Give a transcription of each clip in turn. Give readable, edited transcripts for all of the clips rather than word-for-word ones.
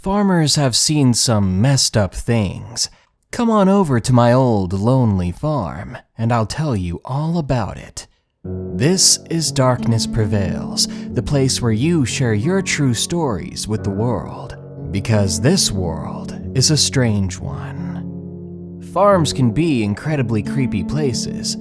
farmers have seen some messed up things. Come on over to my old lonely farm, and I'll tell you all about it. This is Darkness Prevails, the place where you share your true stories with the world, because this world is a strange one. Farms can be incredibly creepy places.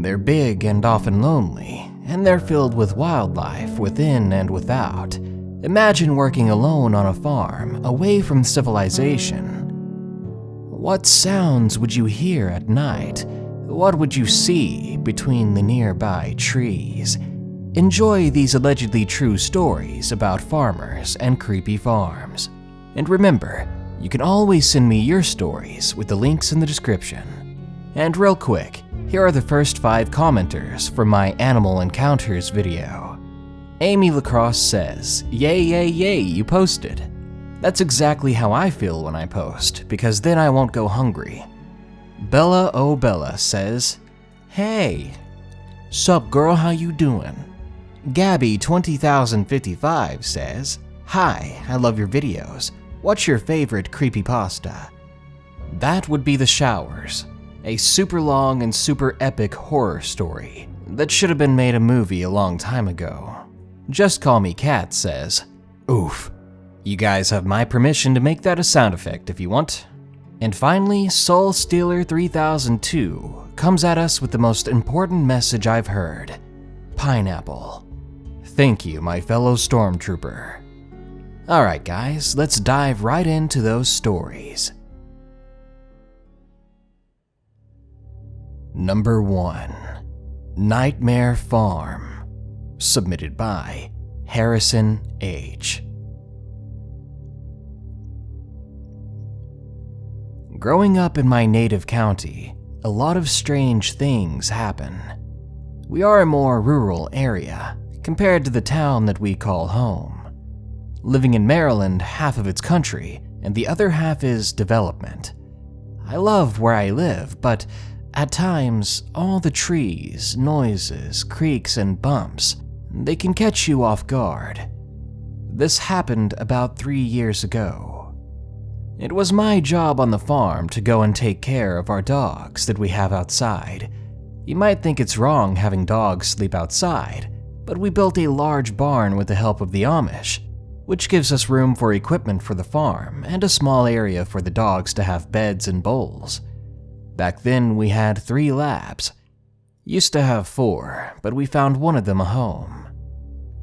They're big and often lonely, and they're filled with wildlife within and without. Imagine working alone on a farm, away from civilization. What sounds would you hear at night? What would you see between the nearby trees? Enjoy these allegedly true stories about farmers and creepy farms. And remember, you can always send me your stories with the links in the description. And real quick, here are the first 5 commenters from my Animal Encounters video. Amy Lacrosse says, "Yay, yay, yay, you posted." That's exactly how I feel when I post, because then I won't go hungry. Bella Oh Bella says, "Hey, sup girl, how you doing?" Gabby 20055 says, "Hi, I love your videos. What's your favorite creepypasta?" That would be The Showers, a super long and super epic horror story that should have been made a movie a long time ago. Just Call Me Cat says, "Oof. You guys have my permission to make that a sound effect if you want." And finally, Soul Stealer 3002 comes at us with the most important message I've heard. Pineapple. Thank you, my fellow stormtrooper. Alright guys, let's dive right into those stories. Number 1. Nightmare Farm. Submitted by Harrison H. Growing up in my native county, a lot of strange things happen. We are a more rural area compared to the town that we call home. Living in Maryland, half of it's country and the other half is development. I love where I live, but at times, all the trees, noises, creaks, and bumps, they can catch you off guard. This happened about 3 years ago. It was my job on the farm to go and take care of our dogs that we have outside. You might think it's wrong having dogs sleep outside, but we built a large barn with the help of the Amish, which gives us room for equipment for the farm and a small area for the dogs to have beds and bowls. Back then we had 3 labs. Used to have 4, but we found one of them a home.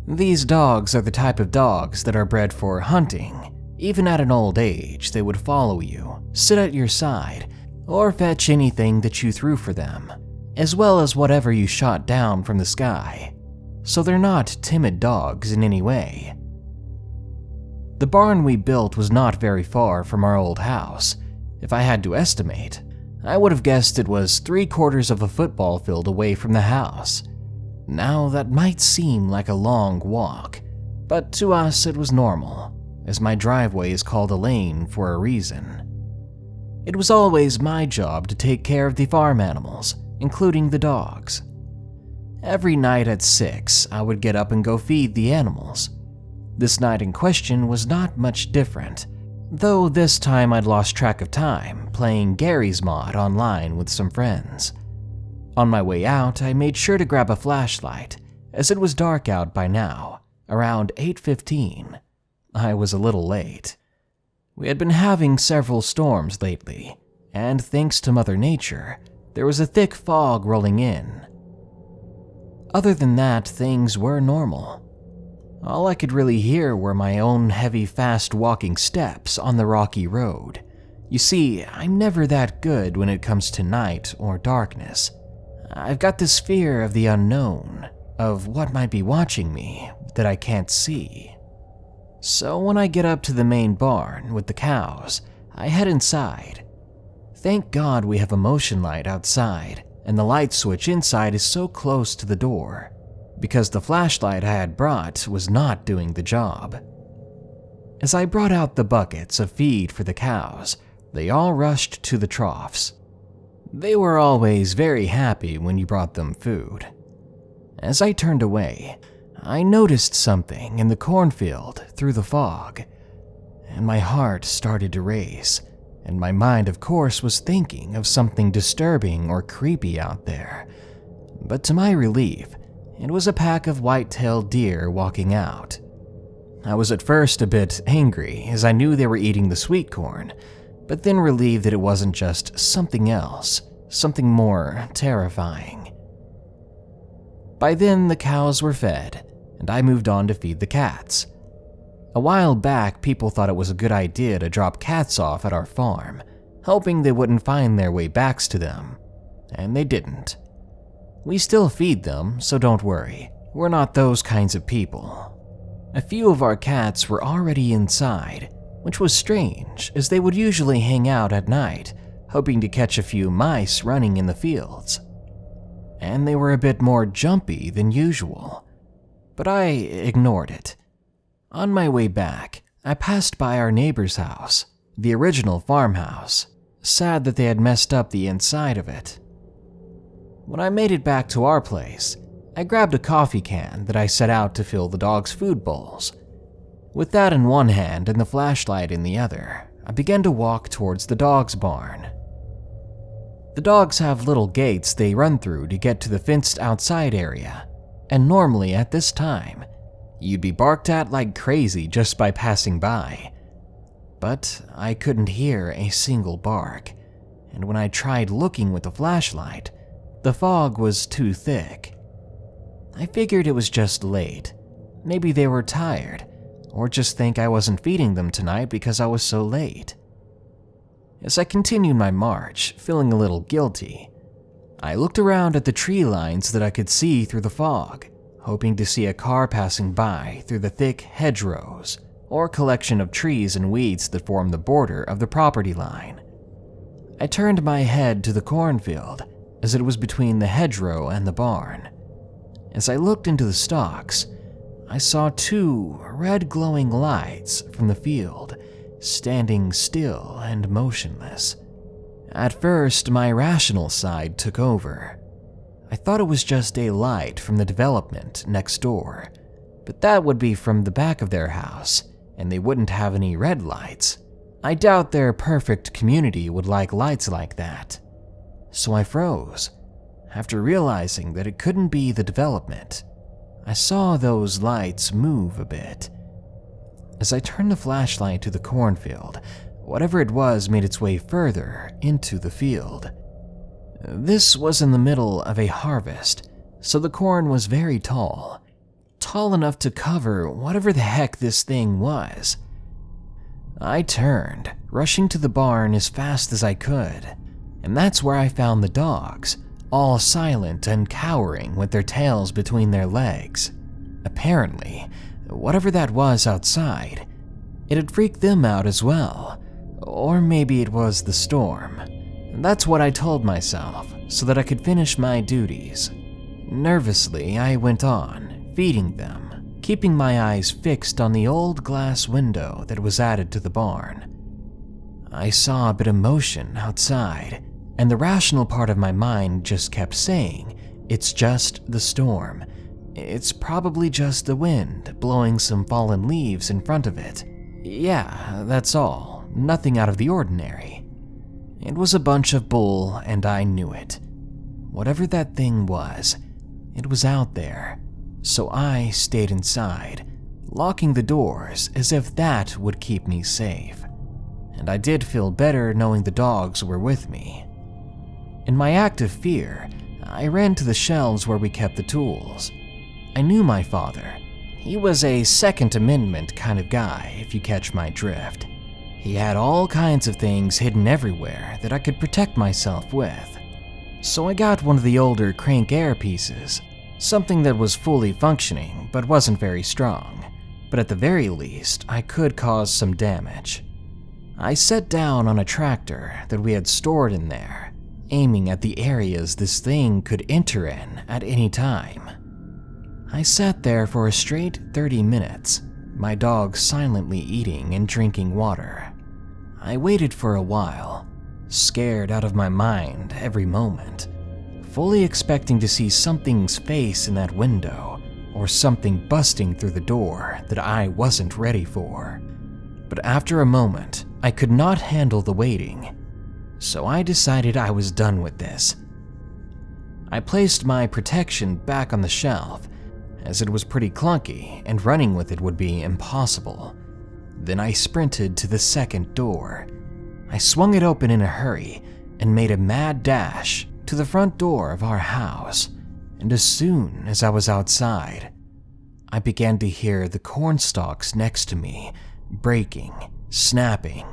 These dogs are the type of dogs that are bred for hunting. Even at an old age, they would follow you, sit at your side, or fetch anything that you threw for them, as well as whatever you shot down from the sky. So they're not timid dogs in any way. The barn we built was not very far from our old house. If I had to estimate, I would have guessed it was 3/4 of a football field away from the house. Now that might seem like a long walk, but to us it was normal, as my driveway is called a lane for a reason. It was always my job to take care of the farm animals, including the dogs. Every night at 6, I would get up and go feed the animals. This night in question was not much different, though this time I'd lost track of time playing Gary's Mod online with some friends. On my way out, I made sure to grab a flashlight, as it was dark out by now, around 8:15. I was a little late. We had been having several storms lately, and thanks to Mother Nature, there was a thick fog rolling in. Other than that, things were normal. All I could really hear were my own heavy, fast-walking steps on the rocky road. You see, I'm never that good when it comes to night or darkness. I've got this fear of the unknown, of what might be watching me that I can't see. So when I get up to the main barn with the cows, I head inside. Thank God we have a motion light outside, and the light switch inside is so close to the door, because the flashlight I had brought was not doing the job. As I brought out the buckets of feed for the cows, they all rushed to the troughs. They were always very happy when you brought them food. As I turned away, I noticed something in the cornfield through the fog. and my heart started to race, and my mind, of course, was thinking of something disturbing or creepy out there. But to my relief, it was a pack of white-tailed deer walking out. I was at first a bit angry, as I knew they were eating the sweet corn, but then relieved that it wasn't just something else, something more terrifying. By then, the cows were fed, and I moved on to feed the cats. A while back, people thought it was a good idea to drop cats off at our farm, hoping they wouldn't find their way back to them, and they didn't. We still feed them, so don't worry, we're not those kinds of people. A few of our cats were already inside, which was strange, as they would usually hang out at night, hoping to catch a few mice running in the fields. And they were a bit more jumpy than usual, but I ignored it. On my way back, I passed by our neighbor's house, the original farmhouse, sad that they had messed up the inside of it. When I made it back to our place, I grabbed a coffee can that I set out to fill the dogs' food bowls. With that in one hand and the flashlight in the other, I began to walk towards the dogs' barn. The dogs have little gates they run through to get to the fenced outside area, and normally at this time, you'd be barked at like crazy just by passing by. But I couldn't hear a single bark, and when I tried looking with the flashlight, the fog was too thick. I figured it was just late. Maybe they were tired, or just think I wasn't feeding them tonight because I was so late. As I continued my march, feeling a little guilty, I looked around at the tree lines that I could see through the fog, hoping to see a car passing by through the thick hedgerows, or collection of trees and weeds that form the border of the property line. I turned my head to the cornfield, as it was between the hedgerow and the barn. As I looked into the stalks, I saw two red glowing lights from the field, standing still and motionless. At first, my rational side took over. I thought it was just a light from the development next door, but that would be from the back of their house, and they wouldn't have any red lights. I doubt their perfect community would like lights like that. So I froze. After realizing that it couldn't be the development, I saw those lights move a bit. As I turned the flashlight to the cornfield, whatever it was made its way further into the field. This was in the middle of a harvest, so the corn was very tall enough to cover whatever the heck this thing was. I turned, rushing to the barn as fast as I could, and that's where I found the dogs, all silent and cowering with their tails between their legs. Apparently, whatever that was outside, it had freaked them out as well, or maybe it was the storm. That's what I told myself, so that I could finish my duties. Nervously, I went on, feeding them, keeping my eyes fixed on the old glass window that was added to the barn. I saw a bit of motion outside, and the rational part of my mind just kept saying, it's just the storm. It's probably just the wind blowing some fallen leaves in front of it. Yeah, that's all. Nothing out of the ordinary. It was a bunch of bull, and I knew it. Whatever that thing was, it was out there. So I stayed inside, locking the doors as if that would keep me safe. And I did feel better knowing the dogs were with me. In my act of fear, I ran to the shelves where we kept the tools. I knew my father. He was a Second Amendment kind of guy, if you catch my drift. He had all kinds of things hidden everywhere that I could protect myself with. So I got one of the older crank air pieces, something that was fully functioning but wasn't very strong, but at the very least I could cause some damage. I sat down on a tractor that we had stored in there, aiming at the areas this thing could enter in at any time. I sat there for a straight 30 minutes, my dog silently eating and drinking water. I waited for a while, scared out of my mind every moment, fully expecting to see something's face in that window or something busting through the door that I wasn't ready for. But after a moment, I could not handle the waiting, so I decided I was done with this. I placed my protection back on the shelf, as it was pretty clunky and running with it would be impossible. Then I sprinted to the second door. I swung it open in a hurry and made a mad dash to the front door of our house, and as soon as I was outside, I began to hear the corn stalks next to me breaking, snapping,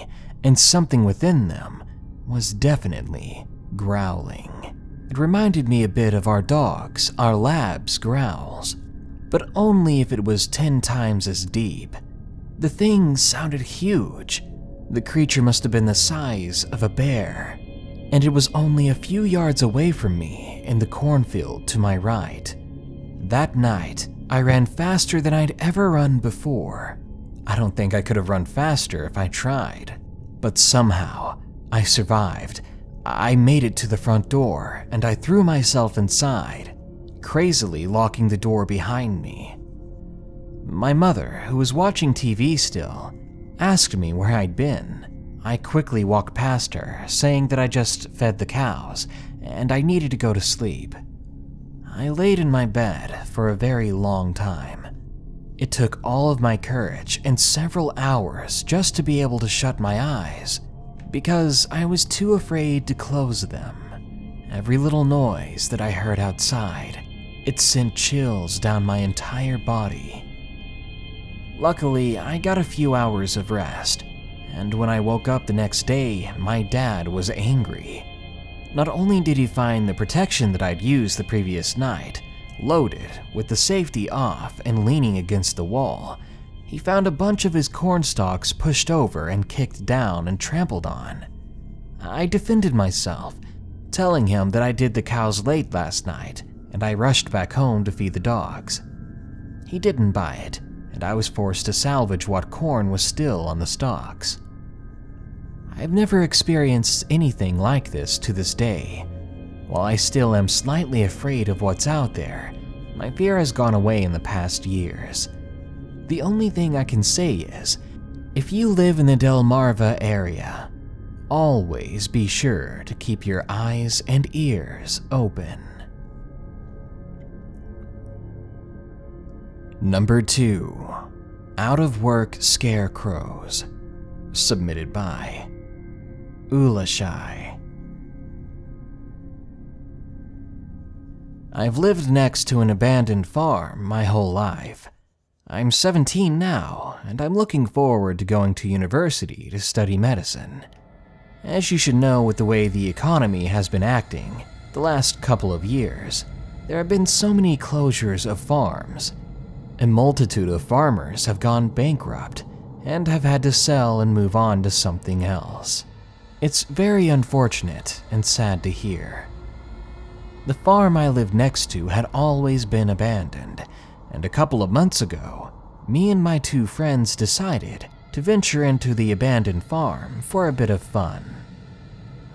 and something within them was definitely growling. It reminded me a bit of our dogs, our labs' growls, but only if it was 10 times as deep. The thing sounded huge. The creature must have been the size of a bear, and it was only a few yards away from me in the cornfield to my right. That night, I ran faster than I'd ever run before. I don't think I could have run faster if I tried, but somehow I survived. I made it to the front door and I threw myself inside, crazily locking the door behind me. My mother, who was watching TV still, asked me where I'd been. I quickly walked past her, saying that I just fed the cows and I needed to go to sleep. I laid in my bed for a very long time. It took all of my courage and several hours just to be able to shut my eyes, because I was too afraid to close them. Every little noise that I heard outside, it sent chills down my entire body. Luckily, I got a few hours of rest, and when I woke up the next day, my dad was angry. Not only did he find the protection that I'd used the previous night loaded with the safety off and leaning against the wall, he found a bunch of his corn stalks pushed over and kicked down and trampled on. I defended myself, telling him that I did the cows late last night and I rushed back home to feed the dogs. He didn't buy it, and I was forced to salvage what corn was still on the stalks. I've never experienced anything like this to this day. While I still am slightly afraid of what's out there, my fear has gone away in the past years. The only thing I can say is, if you live in the Delmarva area, always be sure to keep your eyes and ears open. Number 2. Out of Work Scarecrows. Submitted by Ulashai. I've lived next to an abandoned farm my whole life. I'm 17 now, and I'm looking forward to going to university to study medicine. As you should know, with the way the economy has been acting the last couple of years, there have been so many closures of farms. A multitude of farmers have gone bankrupt and have had to sell and move on to something else. It's very unfortunate and sad to hear. The farm I lived next to had always been abandoned, and a couple of months ago, me and my 2 friends decided to venture into the abandoned farm for a bit of fun.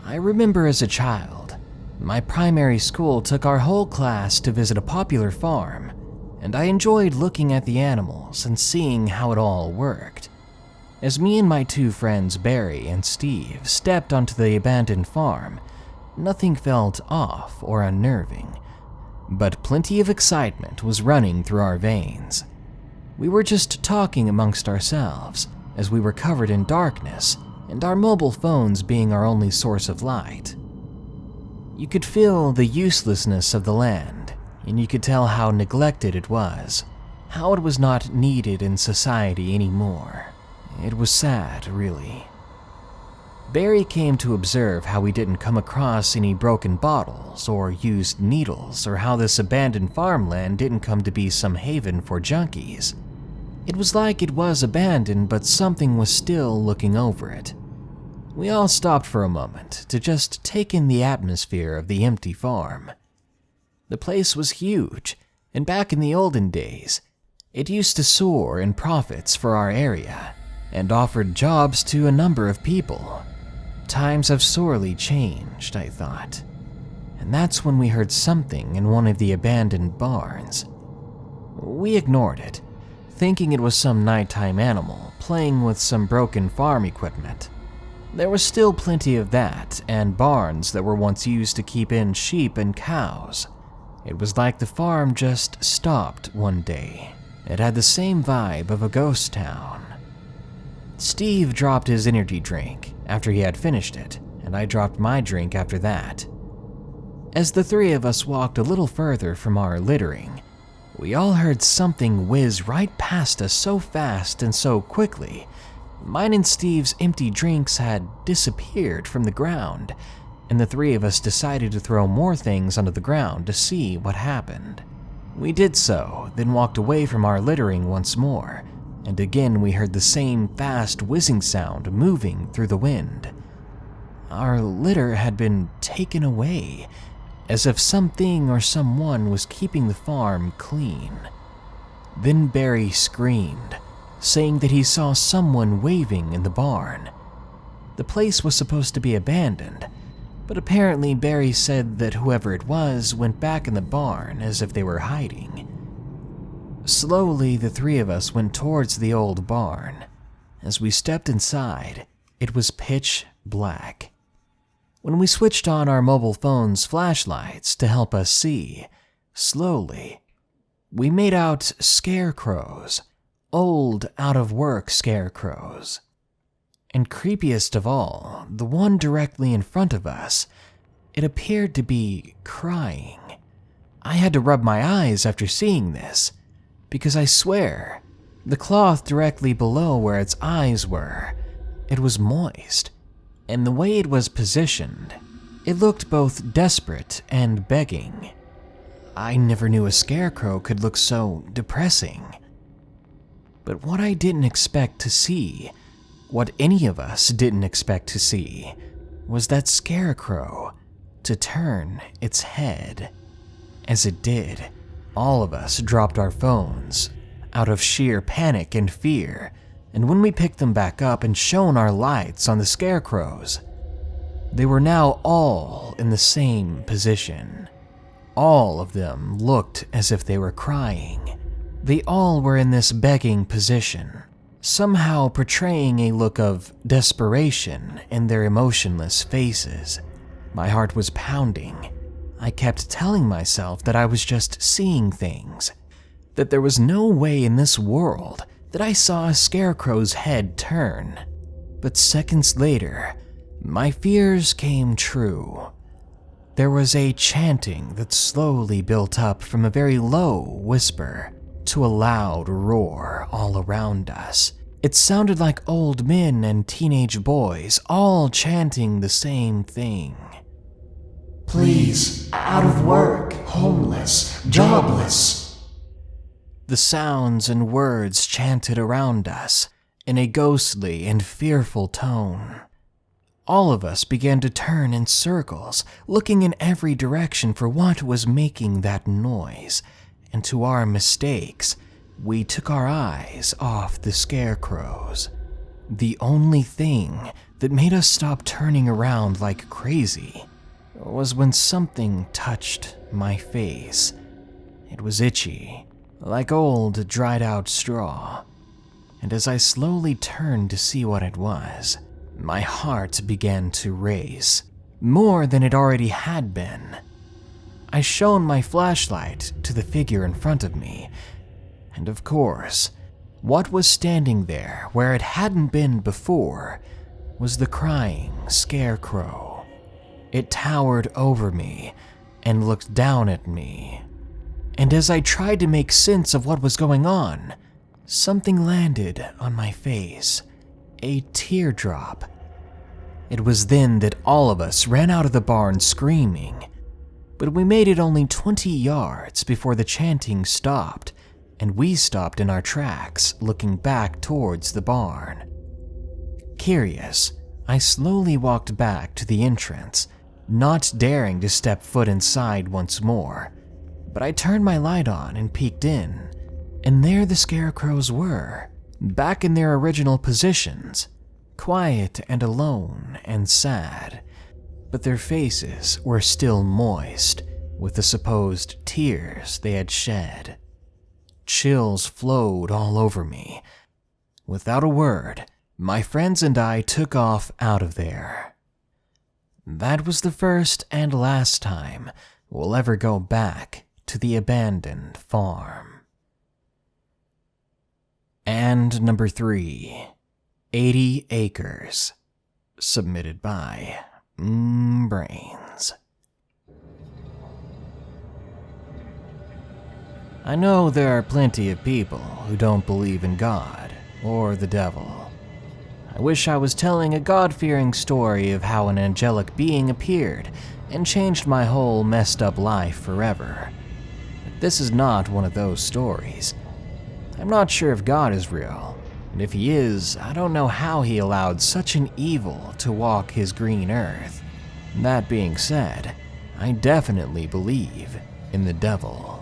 I remember as a child, my primary school took our whole class to visit a popular farm, and I enjoyed looking at the animals and seeing how it all worked. As me and my 2 friends Barry and Steve stepped onto the abandoned farm, nothing felt off or unnerving, but plenty of excitement was running through our veins. We were just talking amongst ourselves as we were covered in darkness and our mobile phones being our only source of light. You could feel the uselessness of the land, and you could tell how neglected it was, how it was not needed in society anymore. It was sad, really. Barry came to observe how we didn't come across any broken bottles or used needles, or how this abandoned farmland didn't come to be some haven for junkies. It was like it was abandoned, but something was still looking over it. We all stopped for a moment to just take in the atmosphere of the empty farm. The place was huge, and back in the olden days, it used to soar in profits for our area and offered jobs to a number of people. Times have sorely changed, I thought, and that's when we heard something in one of the abandoned barns. We ignored it, thinking it was some nighttime animal playing with some broken farm equipment. There was still plenty of that, and barns that were once used to keep in sheep and cows. It was like the farm just stopped one day. It had the same vibe of a ghost town. Steve dropped his energy drink after he had finished it, and I dropped my drink after that. As the three of us walked a little further from our littering, we all heard something whiz right past us so fast and so quickly. Mine and Steve's empty drinks had disappeared from the ground, and the three of us decided to throw more things onto the ground to see what happened. We did so, then walked away from our littering once more, and again we heard the same fast whizzing sound moving through the wind. Our litter had been taken away, as if something or someone was keeping the farm clean. Then Barry screamed, saying that he saw someone waving in the barn. The place was supposed to be abandoned, but apparently Barry said that whoever it was went back in the barn as if they were hiding. Slowly, the three of us went towards the old barn. As we stepped inside, it was pitch black. When we switched on our mobile phones' flashlights to help us see, slowly, we made out scarecrows, old, out-of-work scarecrows. And creepiest of all, the one directly in front of us, it appeared to be crying. I had to rub my eyes after seeing this, because I swear, the cloth directly below where its eyes were, it was moist, and the way it was positioned, it looked both desperate and begging. I never knew a scarecrow could look so depressing. But what I didn't expect to see, what any of us didn't expect to see, was that scarecrow to turn its head. As it did, all of us dropped our phones out of sheer panic and fear, and when we picked them back up and shone our lights on the scarecrows, they were now all in the same position. All of them looked as if they were crying. They all were in this begging position, somehow portraying a look of desperation in their emotionless faces. My heart was pounding. I kept telling myself that I was just seeing things, that there was no way in this world that I saw a scarecrow's head turn. But seconds later, my fears came true. There was a chanting that slowly built up from a very low whisper to a loud roar all around us. It sounded like old men and teenage boys all chanting the same thing. Please, out of work, homeless, jobless. The sounds and words chanted around us in a ghostly and fearful tone. All of us began to turn in circles, looking in every direction for what was making that noise, and to our mistakes, we took our eyes off the scarecrows. The only thing that made us stop turning around like crazy was when something touched my face. It was itchy, like old dried out straw, and as I slowly turned to see what it was, my heart began to race, more than it already had been. I shone my flashlight to the figure in front of me, and of course, what was standing there where it hadn't been before was the crying scarecrow. It towered over me and looked down at me. And as I tried to make sense of what was going on, something landed on my face, a teardrop. It was then that all of us ran out of the barn screaming, but we made it only 20 yards before the chanting stopped, and we stopped in our tracks, looking back towards the barn. Curious, I slowly walked back to the entrance, not daring to step foot inside once more, but I turned my light on and peeked in, and there the scarecrows were, back in their original positions, quiet and alone and sad, but their faces were still moist with the supposed tears they had shed. chills flowed all over me. Without a word, my friends and I took off out of there. That was the first and last time we'll ever go back to the abandoned farm. And number 3, 80 Acres, submitted by Brains. I know there are plenty of people who don't believe in God or the devil. I wish I was telling a God-fearing story of how an angelic being appeared and changed my whole messed up life forever. But this is not one of those stories. I'm not sure if God is real, and if he is, I don't know how he allowed such an evil to walk his green earth. That being said, I definitely believe in the devil.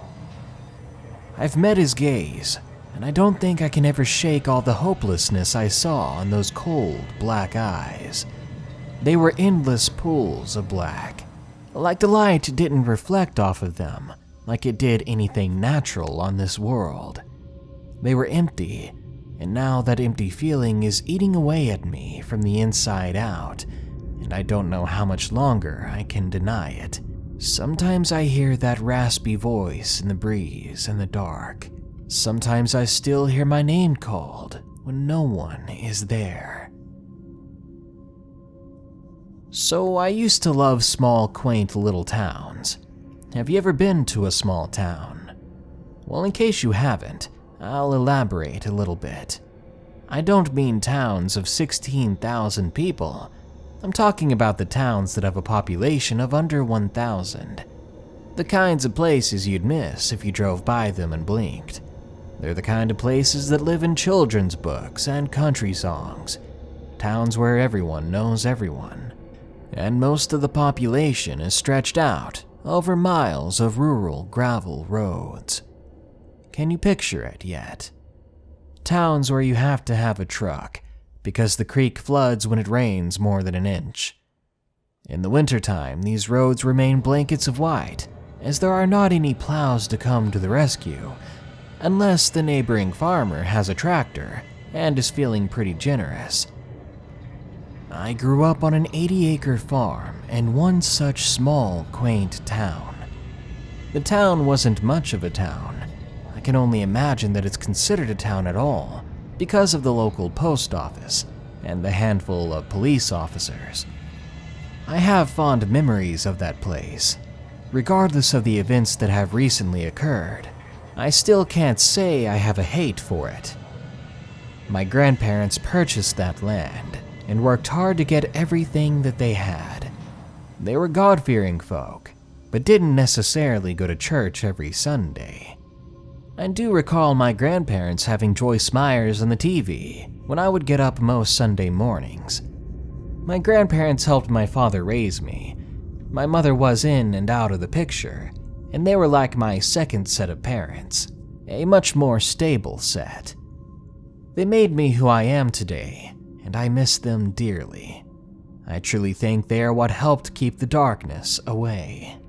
I've met his gaze, and I don't think I can ever shake all the hopelessness I saw in those cold, black eyes. They were endless pools of black, like the light didn't reflect off of them like it did anything natural on this world. They were empty, and now that empty feeling is eating away at me from the inside out, and I don't know how much longer I can deny it. Sometimes I hear that raspy voice in the breeze in the dark. Sometimes I still hear my name called when no one is there. So I used to love small, quaint little towns. Have you ever been to a small town? Well, in case you haven't, I'll elaborate a little bit. I don't mean towns of 16,000 people. I'm talking about the towns that have a population of under 1,000. The kinds of places you'd miss if you drove by them and blinked. They're the kind of places that live in children's books and country songs. Towns where everyone knows everyone. And most of the population is stretched out over miles of rural gravel roads. Can you picture it yet? Towns where you have to have a truck because the creek floods when it rains more than an inch. In the wintertime, these roads remain blankets of white, as there are not any plows to come to the rescue, unless the neighboring farmer has a tractor and is feeling pretty generous. I grew up on an 80-acre farm in one such small, quaint town. The town wasn't much of a town. I can only imagine that it's considered a town at all, because of the local post office and the handful of police officers. I have fond memories of that place. Regardless of the events that have recently occurred, I still can't say I have a hate for it. My grandparents purchased that land and worked hard to get everything that they had. They were God-fearing folk, but didn't necessarily go to church every Sunday. I do recall my grandparents having Joyce Myers on the TV when I would get up most Sunday mornings. My grandparents helped my father raise me. My mother was in and out of the picture, and they were like my second set of parents, a much more stable set. They made me who I am today, and I miss them dearly. I truly think they are what helped keep the darkness away.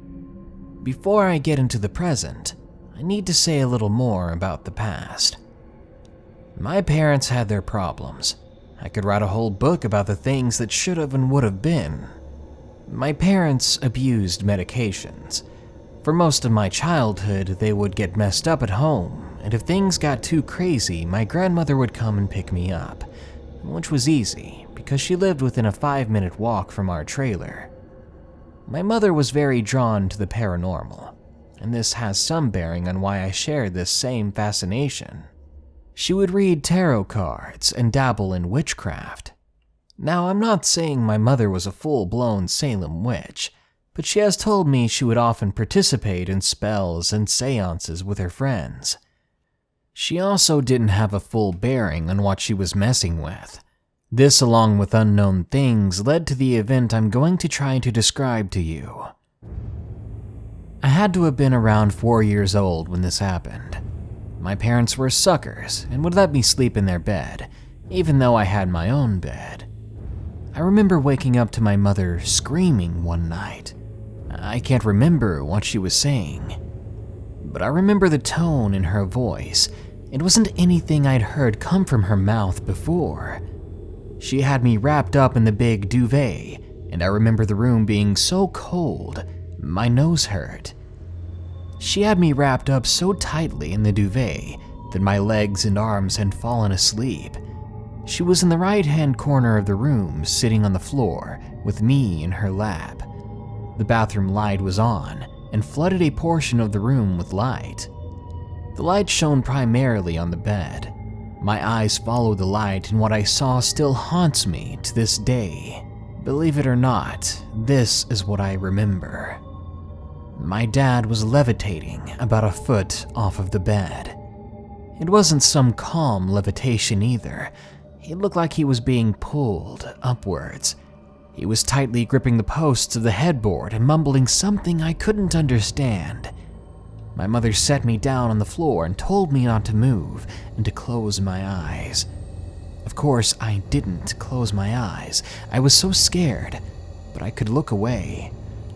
Before I get into the present, I need to say a little more about the past. My parents had their problems. I could write a whole book about the things that should have and would have been. My parents abused medications. For most of my childhood, they would get messed up at home, and if things got too crazy, my grandmother would come and pick me up, which was easy because she lived within a 5-minute walk from our trailer. My mother was very drawn to the paranormal, and this has some bearing on why I share this same fascination. She would read tarot cards and dabble in witchcraft. Now, I'm not saying my mother was a full-blown Salem witch, but she has told me she would often participate in spells and seances with her friends. She also didn't have a full bearing on what she was messing with. This, along with unknown things, led to the event I'm going to try to describe to you. I had to have been around 4 years old when this happened. My parents were suckers and would let me sleep in their bed, even though I had my own bed. I remember waking up to my mother screaming one night. I can't remember what she was saying. but I remember the tone in her voice. It wasn't anything I'd heard come from her mouth before. She had me wrapped up in the big duvet, and I remember the room being so cold, my nose hurt. She had me wrapped up so tightly in the duvet that my legs and arms had fallen asleep. She was in the right-hand corner of the room, sitting on the floor, with me in her lap. The bathroom light was on, and flooded a portion of the room with light. The light shone primarily on the bed. My eyes followed the light, and what I saw still haunts me to this day. Believe it or not, this is what I remember. My dad was levitating about a foot off of the bed. It wasn't some calm levitation either. He looked like he was being pulled upwards. He was tightly gripping the posts of the headboard and mumbling something I couldn't understand. My mother set me down on the floor and told me not to move and to close my eyes. Of course, I didn't close my eyes. I was so scared, but I could look away.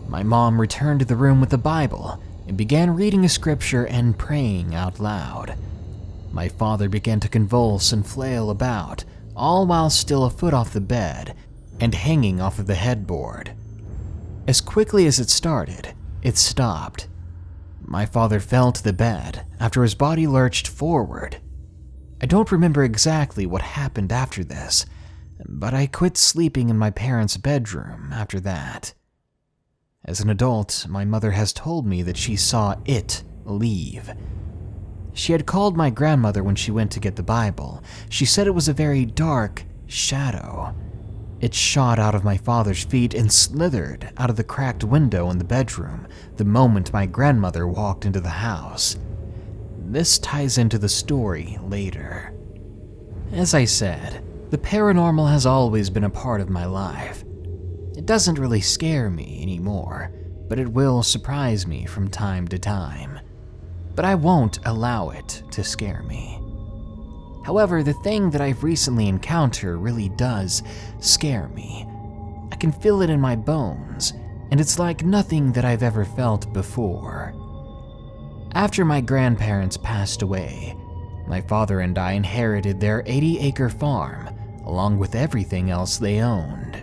My mom returned to the room with the Bible and began reading a scripture and praying out loud. My father began to convulse and flail about, all while still a foot off the bed and hanging off of the headboard. As quickly as it started, it stopped. My father fell to the bed after his body lurched forward. I don't remember exactly what happened after this, but I quit sleeping in my parents' bedroom after that. As an adult, my mother has told me that she saw it leave. She had called my grandmother when she went to get the Bible. She said it was a very dark shadow. It shot out of my father's feet and slithered out of the cracked window in the bedroom the moment my grandmother walked into the house. This ties into the story later. As I said, the paranormal has always been a part of my life. It doesn't really scare me anymore, but it will surprise me from time to time. But I won't allow it to scare me. However, the thing that I've recently encountered really does scare me. I can feel it in my bones, and it's like nothing that I've ever felt before. After my grandparents passed away, my father and I inherited their 80-acre farm, along with everything else they owned.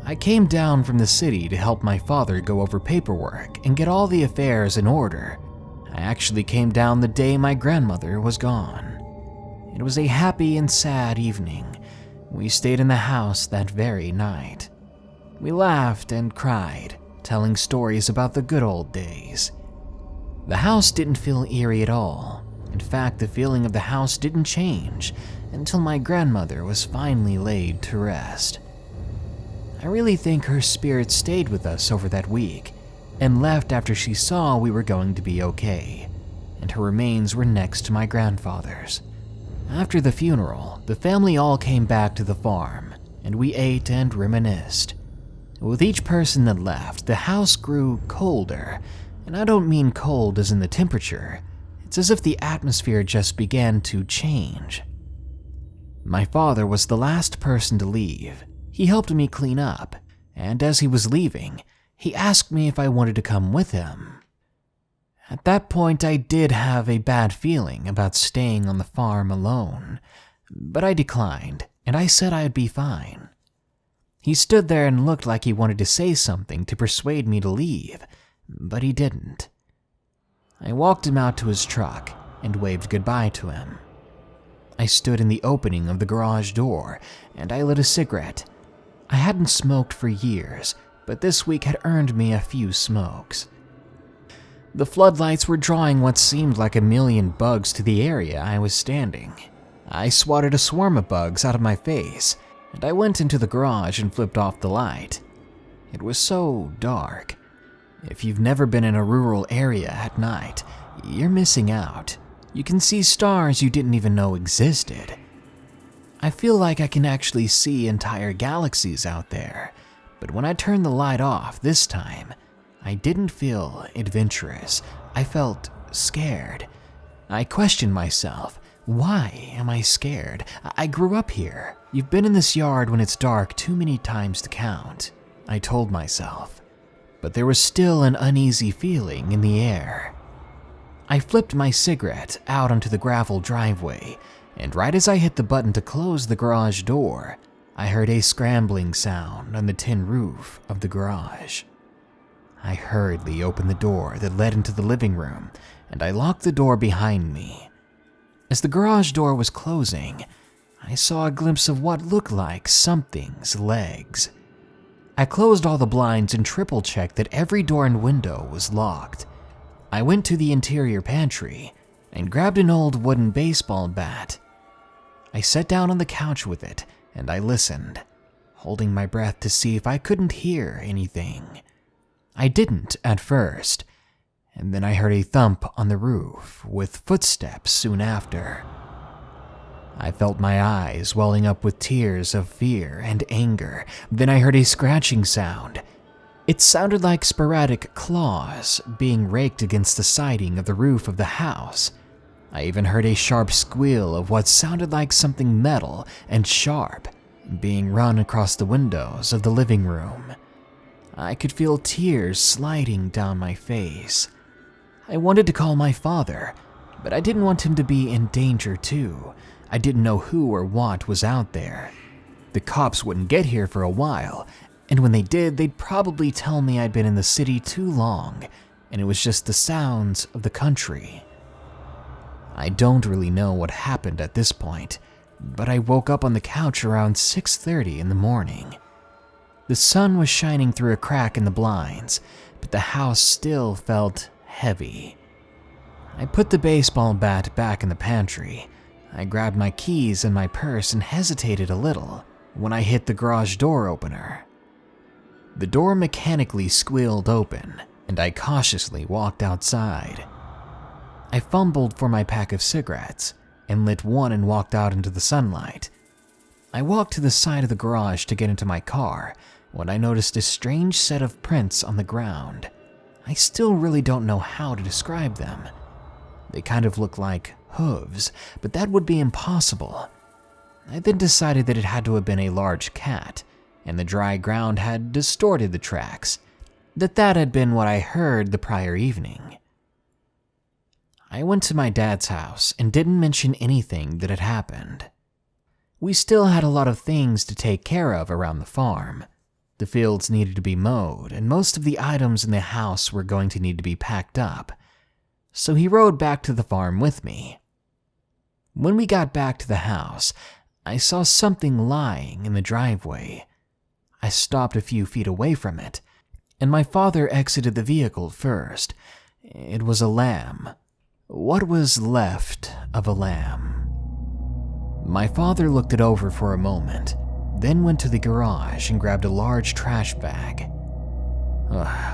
I came down from the city to help my father go over paperwork and get all the affairs in order. I actually came down the day my grandmother was gone. It was a happy and sad evening. We stayed in the house that very night. We laughed and cried, telling stories about the good old days. The house didn't feel eerie at all. In fact, the feeling of the house didn't change until my grandmother was finally laid to rest. I really think her spirit stayed with us over that week and left after she saw we were going to be okay, and her remains were next to my grandfather's. After the funeral, the family all came back to the farm, and we ate and reminisced. With each person that left, the house grew colder, and I don't mean cold as in the temperature. It's as if the atmosphere just began to change. My father was the last person to leave. He helped me clean up, and as he was leaving, he asked me if I wanted to come with him. At that point, I did have a bad feeling about staying on the farm alone, but I declined, and I said I'd be fine. He stood there and looked like he wanted to say something to persuade me to leave, but he didn't. I walked him out to his truck and waved goodbye to him. I stood in the opening of the garage door, and I lit a cigarette. I hadn't smoked for years, but this week had earned me a few smokes. The floodlights were drawing what seemed like a million bugs to the area I was standing. I swatted a swarm of bugs out of my face, and I went into the garage and flipped off the light. It was so dark. If you've never been in a rural area at night, you're missing out. You can see stars you didn't even know existed. I feel like I can actually see entire galaxies out there, but when I turned the light off this time, I didn't feel adventurous. I felt scared. I questioned myself. Why am I scared? I grew up here. You've been in this yard when it's dark too many times to count, I told myself. But there was still an uneasy feeling in the air. I flipped my cigarette out onto the gravel driveway, and right as I hit the button to close the garage door, I heard a scrambling sound on the tin roof of the garage. I hurriedly opened the door that led into the living room, and I locked the door behind me. As the garage door was closing, I saw a glimpse of what looked like something's legs. I closed all the blinds and triple-checked that every door and window was locked. I went to the interior pantry and grabbed an old wooden baseball bat. I sat down on the couch with it and I listened, holding my breath to see if I couldn't hear anything. I didn't at first, and then I heard a thump on the roof with footsteps soon after. I felt my eyes welling up with tears of fear and anger. Then I heard a scratching sound. It sounded like sporadic claws being raked against the siding of the roof of the house. I even heard a sharp squeal of what sounded like something metal and sharp being run across the windows of the living room. I could feel tears sliding down my face. I wanted to call my father, but I didn't want him to be in danger too. I didn't know who or what was out there. The cops wouldn't get here for a while, and when they did, they'd probably tell me I'd been in the city too long, and it was just the sounds of the country. I don't really know what happened at this point, but I woke up on the couch around 6:30 in the morning. The sun was shining through a crack in the blinds, but the house still felt heavy. I put the baseball bat back in the pantry. I grabbed my keys and my purse and hesitated a little when I hit the garage door opener. The door mechanically squealed open, and I cautiously walked outside. I fumbled for my pack of cigarettes and lit one and walked out into the sunlight. I walked to the side of the garage to get into my car when I noticed a strange set of prints on the ground. I still really don't know how to describe them. They kind of look like hooves, but that would be impossible. I then decided that it had to have been a large cat, and the dry ground had distorted the tracks, that had been what I heard the prior evening. I went to my dad's house and didn't mention anything that had happened. We still had a lot of things to take care of around the farm. The fields needed to be mowed, and most of the items in the house were going to need to be packed up. So he rode back to the farm with me. When we got back to the house, I saw something lying in the driveway. I stopped a few feet away from it, and my father exited the vehicle first. It was a lamb. What was left of a lamb? My father looked it over for a moment, then went to the garage and grabbed a large trash bag.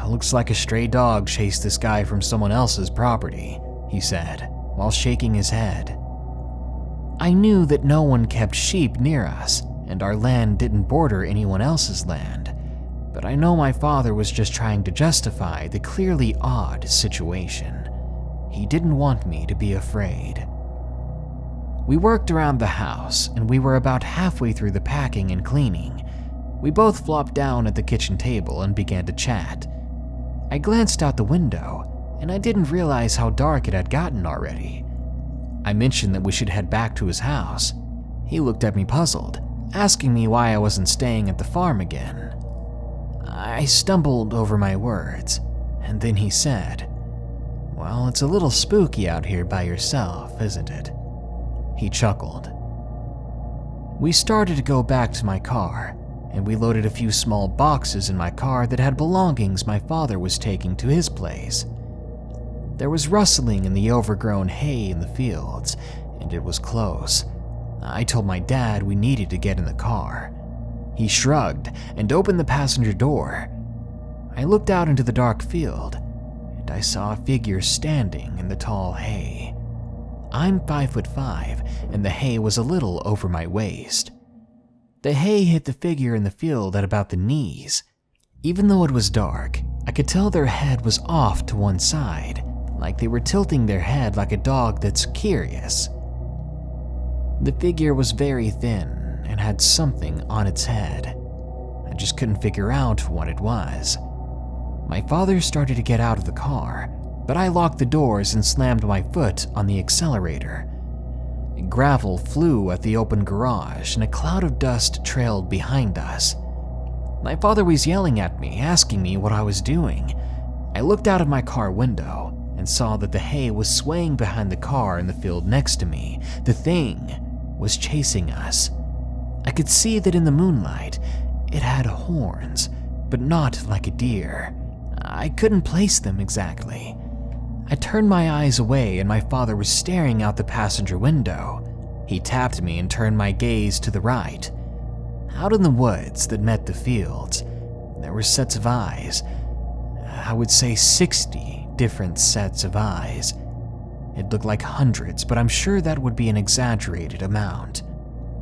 Looks like a stray dog chased this guy from someone else's property, he said, while shaking his head. I knew that no one kept sheep near us, and our land didn't border anyone else's land, but I know my father was just trying to justify the clearly odd situation. He didn't want me to be afraid. We worked around the house, and we were about halfway through the packing and cleaning. We both flopped down at the kitchen table and began to chat. I glanced out the window, and I didn't realize how dark it had gotten already. I mentioned that we should head back to his house. He looked at me puzzled, asking me why I wasn't staying at the farm again. I stumbled over my words, and then he said, "Well, it's a little spooky out here by yourself, isn't it?" He chuckled. We started to go back to my car, and we loaded a few small boxes in my car that had belongings my father was taking to his place. There was rustling in the overgrown hay in the fields, and it was close. I told my dad we needed to get in the car. He shrugged and opened the passenger door. I looked out into the dark field, and I saw a figure standing in the tall hay. I'm 5'5", and the hay was a little over my waist. The hay hit the figure in the field at about the knees. Even though it was dark, I could tell their head was off to one side, like they were tilting their head like a dog that's curious. The figure was very thin and had something on its head. I just couldn't figure out what it was. My father started to get out of the car, but I locked the doors and slammed my foot on the accelerator. Gravel flew at the open garage and a cloud of dust trailed behind us. My father was yelling at me, asking me what I was doing. I looked out of my car window and saw that the hay was swaying behind the car in the field next to me. The thing was chasing us. I could see that in the moonlight, it had horns, but not like a deer. I couldn't place them exactly. I turned my eyes away and my father was staring out the passenger window. He tapped me and turned my gaze to the right. Out in the woods that met the fields, there were sets of eyes. I would say 60 different sets of eyes. It looked like hundreds, but I'm sure that would be an exaggerated amount.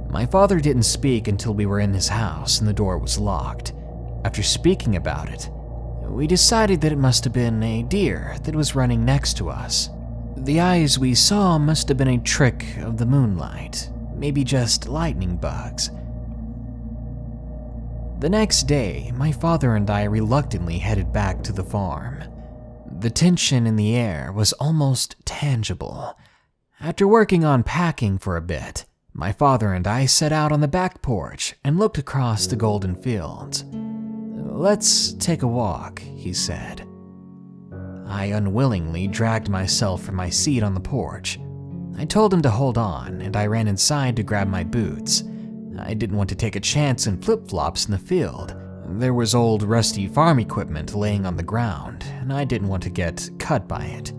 My father didn't speak until we were in his house and the door was locked. After speaking about it, we decided that it must have been a deer that was running next to us. The eyes we saw must have been a trick of the moonlight, maybe just lightning bugs. The next day, my father and I reluctantly headed back to the farm. The tension in the air was almost tangible. After working on packing for a bit, my father and I set out on the back porch and looked across the golden fields. "Let's take a walk," he said. I unwillingly dragged myself from my seat on the porch. I told him to hold on, and I ran inside to grab my boots. I didn't want to take a chance in flip-flops in the field. There was old rusty farm equipment laying on the ground, and I didn't want to get cut by it.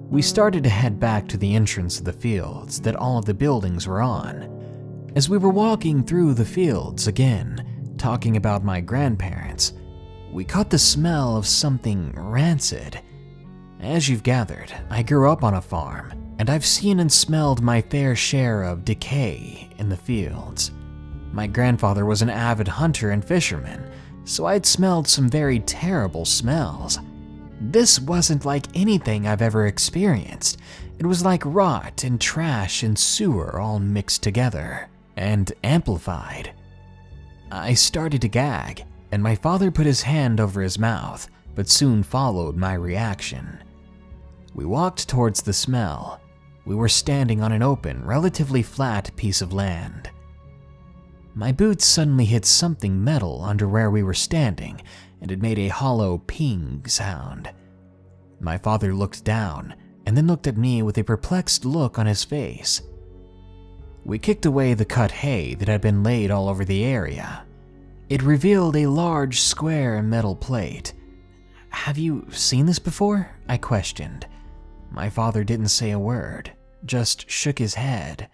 We started to head back to the entrance of the fields that all of the buildings were on. As we were walking through the fields again, talking about my grandparents, we caught the smell of something rancid. As you've gathered, I grew up on a farm, and I've seen and smelled my fair share of decay in the fields. My grandfather was an avid hunter and fisherman, so I'd smelled some very terrible smells. This wasn't like anything I've ever experienced. It was like rot and trash and sewer all mixed together and amplified. I started to gag, and my father put his hand over his mouth, but soon followed my reaction. We walked towards the smell. We were standing on an open, relatively flat piece of land. My boots suddenly hit something metal under where we were standing, and it made a hollow ping sound. My father looked down, and then looked at me with a perplexed look on his face. We kicked away the cut hay that had been laid all over the area. It revealed a large square metal plate. "Have you seen this before?" I questioned. My father didn't say a word, just shook his head.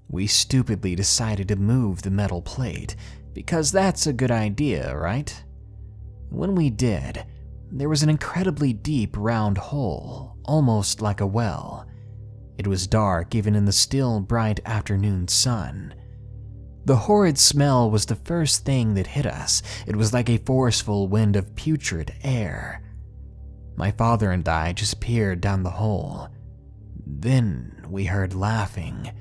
We stupidly decided to move the metal plate, because that's a good idea, right? When we did, there was an incredibly deep round hole, almost like a well. It was dark even in the still, bright afternoon sun. The horrid smell was the first thing that hit us. It was like a forceful wind of putrid air. My father and I just peered down the hole. Then we heard laughing.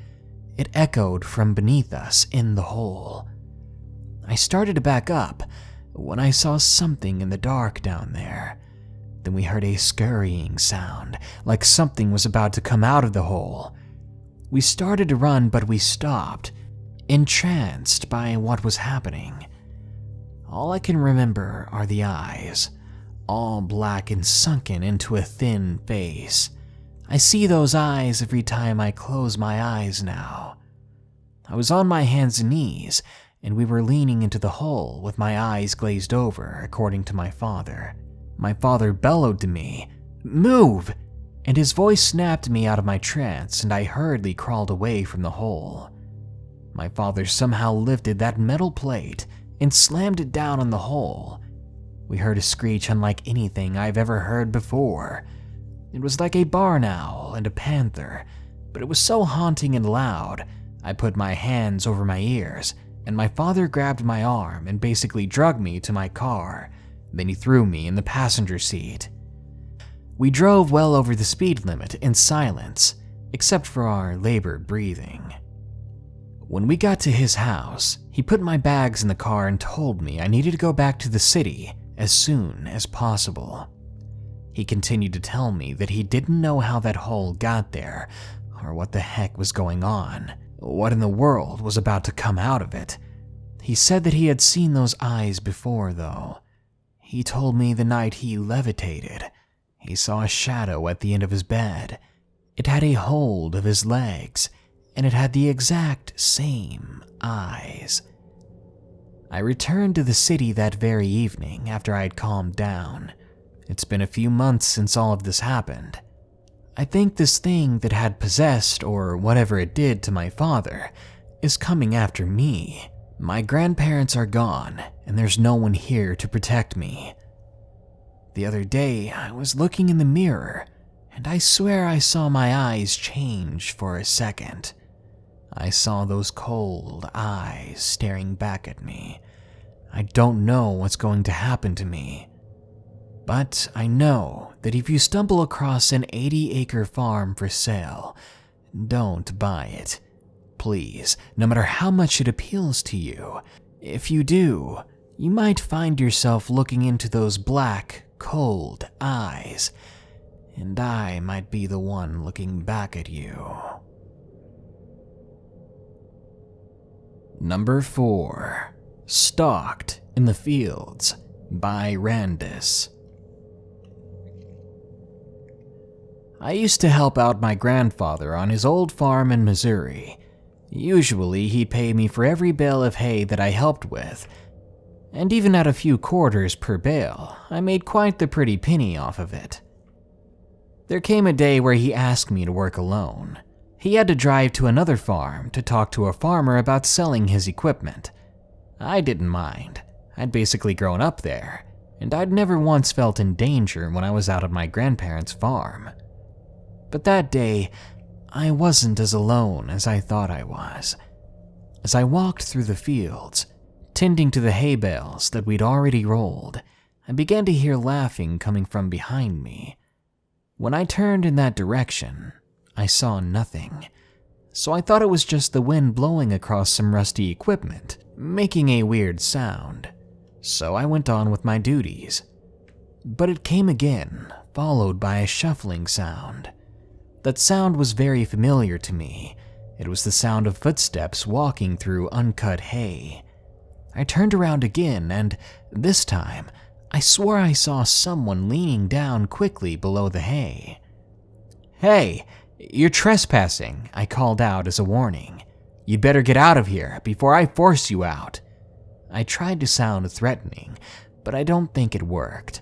It echoed from beneath us in the hole. I started to back up when I saw something in the dark down there. Then we heard a scurrying sound, like something was about to come out of the hole. We started to run, but we stopped, entranced by what was happening. All I can remember are the eyes, all black and sunken into a thin face. I see those eyes every time I close my eyes now. I was on my hands and knees, and we were leaning into the hole with my eyes glazed over, according to my father. My father bellowed to me, "Move!" and his voice snapped me out of my trance, and I hurriedly crawled away from the hole. My father somehow lifted that metal plate and slammed it down on the hole. We heard a screech unlike anything I've ever heard before. It was like a barn owl and a panther, but it was so haunting and loud, I put my hands over my ears, and my father grabbed my arm and basically dragged me to my car. Then he threw me in the passenger seat. We drove well over the speed limit in silence, except for our labored breathing. When we got to his house, he put my bags in the car and told me I needed to go back to the city as soon as possible. He continued to tell me that he didn't know how that hole got there, or what the heck was going on, what in the world was about to come out of it. He said that he had seen those eyes before, though. He told me the night he levitated, he saw a shadow at the end of his bed. It had a hold of his legs, and it had the exact same eyes. I returned to the city that very evening after I had calmed down. It's been a few months since all of this happened. I think this thing that had possessed, or whatever it did to my father, is coming after me. My grandparents are gone, and there's no one here to protect me. The other day, I was looking in the mirror, and I swear I saw my eyes change for a second. I saw those cold eyes staring back at me. I don't know what's going to happen to me, but I know that if you stumble across an 80-acre farm for sale, don't buy it. Please, no matter how much it appeals to you. If you do, you might find yourself looking into those black, cold eyes, and I might be the one looking back at you. Number 4. Stalked in the Fields by Randis. I used to help out my grandfather on his old farm in Missouri. Usually, he'd pay me for every bale of hay that I helped with, and even at a few quarters per bale, I made quite the pretty penny off of it. There came a day where he asked me to work alone. He had to drive to another farm to talk to a farmer about selling his equipment. I didn't mind. I'd basically grown up there, and I'd never once felt in danger when I was out on my grandparents' farm. But that day, I wasn't as alone as I thought I was. As I walked through the fields, tending to the hay bales that we'd already rolled, I began to hear laughing coming from behind me. When I turned in that direction, I saw nothing, so I thought it was just the wind blowing across some rusty equipment, making a weird sound. So I went on with my duties. But it came again, followed by a shuffling sound. That sound was very familiar to me. It was the sound of footsteps walking through uncut hay. I turned around again, and this time, I swore I saw someone leaning down quickly below the hay. "Hey, you're trespassing," I called out as a warning. "You'd better get out of here before I force you out." I tried to sound threatening, but I don't think it worked.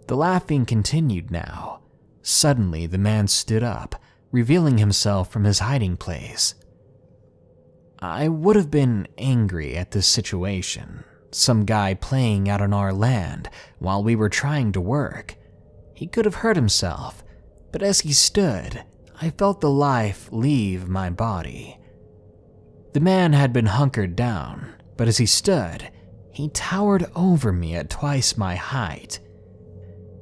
The laughing continued now. Suddenly, the man stood up, revealing himself from his hiding place. I would have been angry at this situation. Some guy playing out on our land while we were trying to work. He could have hurt himself, but as he stood, I felt the life leave my body. The man had been hunkered down, but as he stood, he towered over me at twice my height.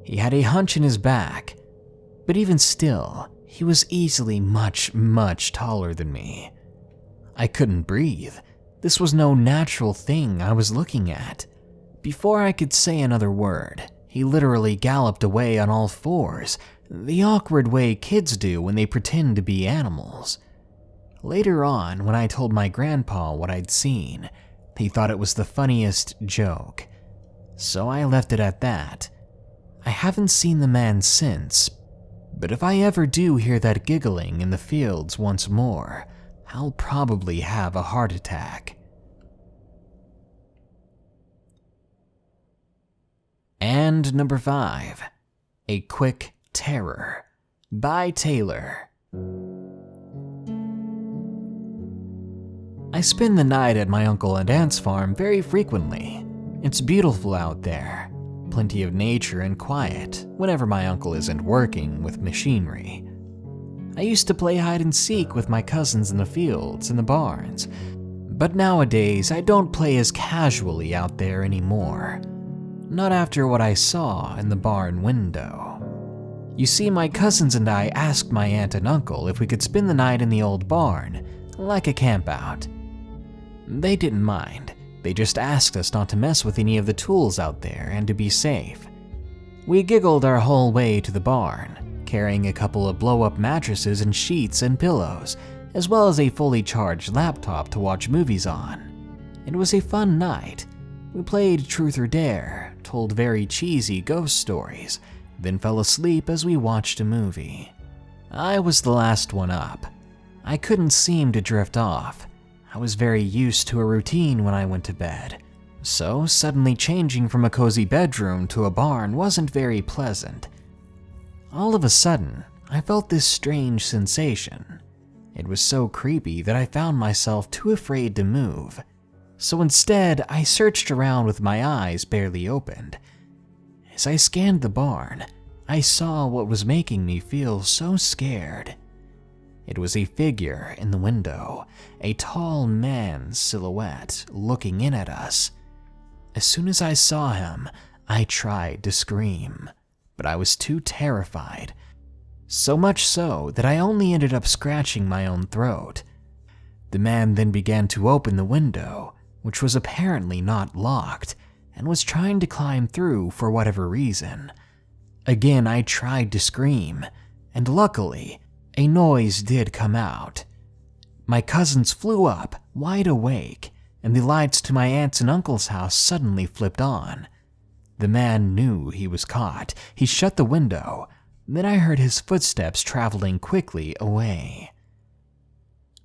He had a hunch in his back, but even still, he was easily much, much taller than me. I couldn't breathe. This was no natural thing I was looking at. Before I could say another word, he literally galloped away on all fours, the awkward way kids do when they pretend to be animals. Later on, when I told my grandpa what I'd seen, he thought it was the funniest joke. So I left it at that. I haven't seen the man since, but if I ever do hear that giggling in the fields once more, I'll probably have a heart attack. And number 5, A Quick Terror by Taylor. I spend the night at my uncle and aunt's farm very frequently. It's beautiful out there. Plenty of nature and quiet whenever my uncle isn't working with machinery. I used to play hide and seek with my cousins in the fields and the barns, but nowadays I don't play as casually out there anymore. Not after what I saw in the barn window. You see, my cousins and I asked my aunt and uncle if we could spend the night in the old barn, like a campout. They didn't mind. They just asked us not to mess with any of the tools out there and to be safe. We giggled our whole way to the barn, carrying a couple of blow-up mattresses and sheets and pillows, as well as a fully charged laptop to watch movies on. It was a fun night. We played Truth or Dare, told very cheesy ghost stories, then fell asleep as we watched a movie. I was the last one up. I couldn't seem to drift off. I was very used to a routine when I went to bed, so suddenly changing from a cozy bedroom to a barn wasn't very pleasant. All of a sudden, I felt this strange sensation. It was so creepy that I found myself too afraid to move. So instead, I searched around with my eyes barely opened. As I scanned the barn, I saw what was making me feel so scared. It was a figure in the window, a tall man's silhouette looking in at us. As soon as I saw him, I tried to scream, but I was too terrified. So much so that I only ended up scratching my own throat. The man then began to open the window, which was apparently not locked, and was trying to climb through for whatever reason. Again, I tried to scream, and luckily, a noise did come out. My cousins flew up, wide awake, and the lights to my aunt's and uncle's house suddenly flipped on. The man knew he was caught. He shut the window. Then I heard his footsteps traveling quickly away.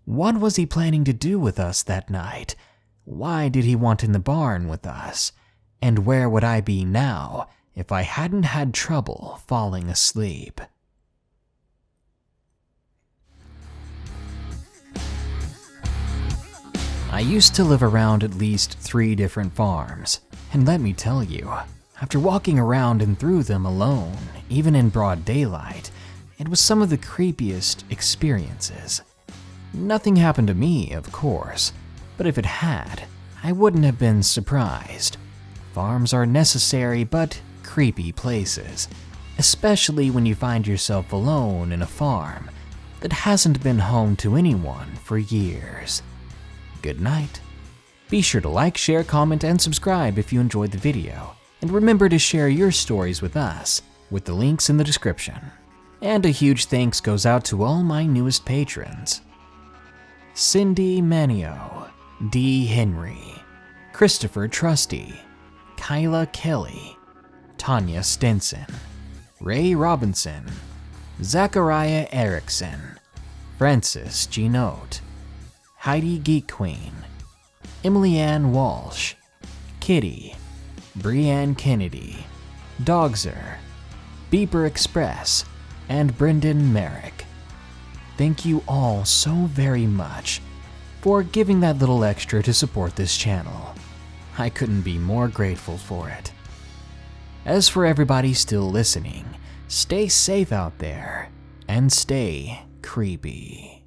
What was he planning to do with us that night? Why did he want in the barn with us? And where would I be now if I hadn't had trouble falling asleep? I used to live around at least 3 different farms, and let me tell you, after walking around and through them alone, even in broad daylight, it was some of the creepiest experiences. Nothing happened to me, of course, but if it had, I wouldn't have been surprised. Farms are necessary but creepy places, especially when you find yourself alone in a farm that hasn't been home to anyone for years. Good night. Be sure to like, share, comment, and subscribe if you enjoyed the video, and remember to share your stories with us with the links in the description. And a huge thanks goes out to all my newest patrons: Cindy Manio, D. Henry, Christopher Trusty, Kyla Kelly, Tanya Stinson, Ray Robinson, Zachariah Erickson, Francis G. Note, Heidi Geek Queen, Emily Ann Walsh, Kitty, Brianne Kennedy, Dogzer, Beeper Express, and Brendan Merrick. Thank you all so very much for giving that little extra to support this channel. I couldn't be more grateful for it. As for everybody still listening, stay safe out there and stay creepy.